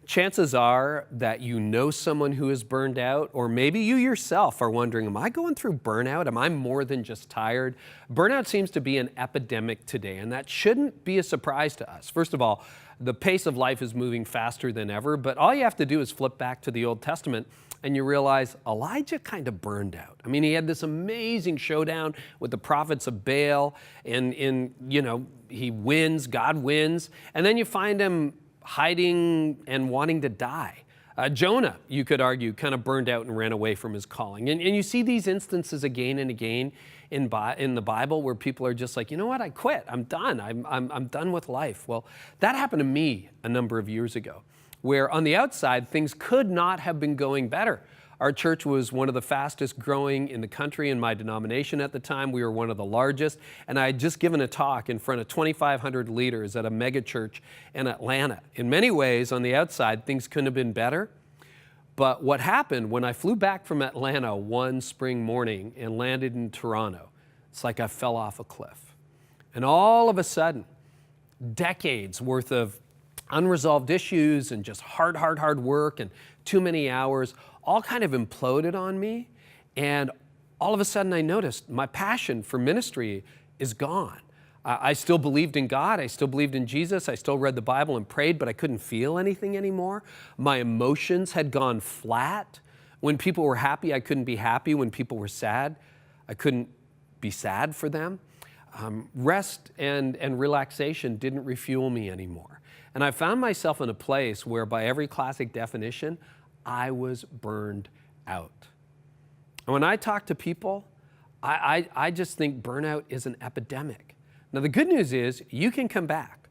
Chances are that you know someone who is burned out, or maybe you yourself are wondering, am I going through burnout? Am I more than just tired? Burnout seems to be an epidemic today, and that shouldn't be a surprise to us. First of all, the pace of life is moving faster than ever, but all you have to do is flip back to the Old Testament and you realize Elijah kind of burned out. I mean, he had this amazing showdown with the prophets of Baal, and he wins, God wins, and then you find him hiding and wanting to die. Jonah, you could argue, kind of burned out and ran away from his calling. And you see these instances again and again in the Bible where people are just like, you know what, I quit, I'm done, I'm done with life. Well, that happened to me a number of years ago, where on the outside, things could not have been going better. Our church was one of the fastest growing in the country in my denomination at the time. We were one of the largest, and I had just given a talk in front of 2,500 leaders at a mega church in Atlanta. In many ways, on the outside, things couldn't have been better. But what happened when I flew back from Atlanta one spring morning and landed in Toronto, it's like I fell off a cliff. And all of a sudden, decades worth of unresolved issues and just hard work and too many hours all kind of imploded on me. And all of a sudden I noticed my passion for ministry is gone. I still believed in God. I still believed in Jesus. I still read the Bible and prayed, but I couldn't feel anything anymore. My emotions had gone flat. When people were happy, I couldn't be happy. When people were sad, I couldn't be sad for them. Rest and relaxation didn't refuel me anymore. And I found myself in a place where, by every classic definition, I was burned out. And when I talk to people, I just think burnout is an epidemic. Now, the good news is you can come back.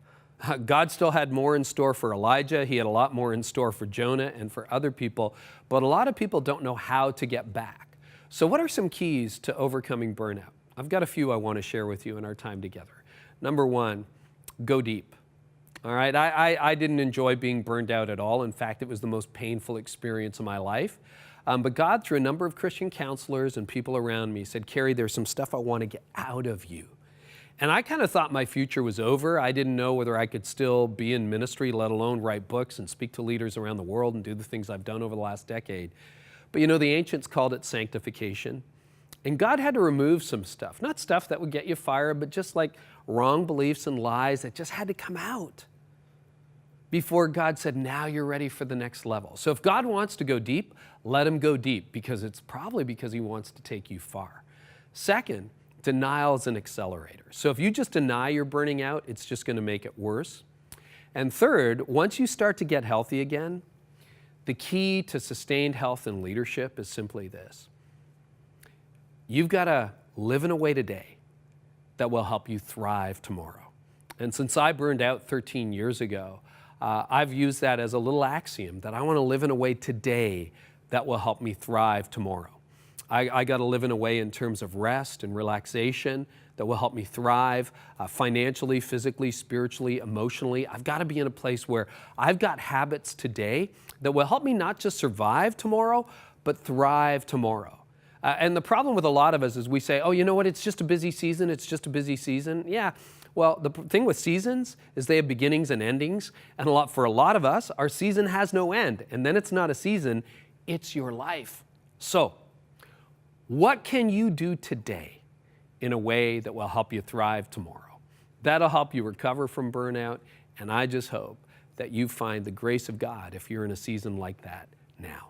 God still had more in store for Elijah. He had a lot more in store for Jonah and for other people, but a lot of people don't know how to get back. So what are some keys to overcoming burnout? I've got a few I want to share with you in our time together. Number one, go deep. All right, I didn't enjoy being burned out at all. In fact, it was the most painful experience of my life. But God, through a number of Christian counselors and people around me, said, Carey, there's some stuff I want to get out of you. And I kind of thought my future was over. I didn't know whether I could still be in ministry, let alone write books and speak to leaders around the world and do the things I've done over the last decade. But the ancients called it sanctification. And God had to remove some stuff, not stuff that would get you fired, but just like wrong beliefs and lies that just had to come out before God said, now you're ready for the next level. So if God wants to go deep, let him go deep, because it's probably because he wants to take you far. Second, denial is an accelerator. So if you just deny you're burning out, it's just going to make it worse. And third, once you start to get healthy again, the key to sustained health and leadership is simply this. You've got to live in a way today that will help you thrive tomorrow. And since I burned out 13 years ago, I've used that as a little axiom that I want to live in a way today that will help me thrive tomorrow. I got to live in a way in terms of rest and relaxation that will help me thrive financially, physically, spiritually, emotionally. I've got to be in a place where I've got habits today that will help me not just survive tomorrow, but thrive tomorrow. And the problem with a lot of us is we say, oh, you know what, it's just a busy season, it's just a busy season. Yeah, well, the thing with seasons is they have beginnings and endings. And for a lot of us, our season has no end. And then it's not a season, it's your life. So, what can you do today in a way that will help you thrive tomorrow? That'll help you recover from burnout. And I just hope that you find the grace of God if you're in a season like that now.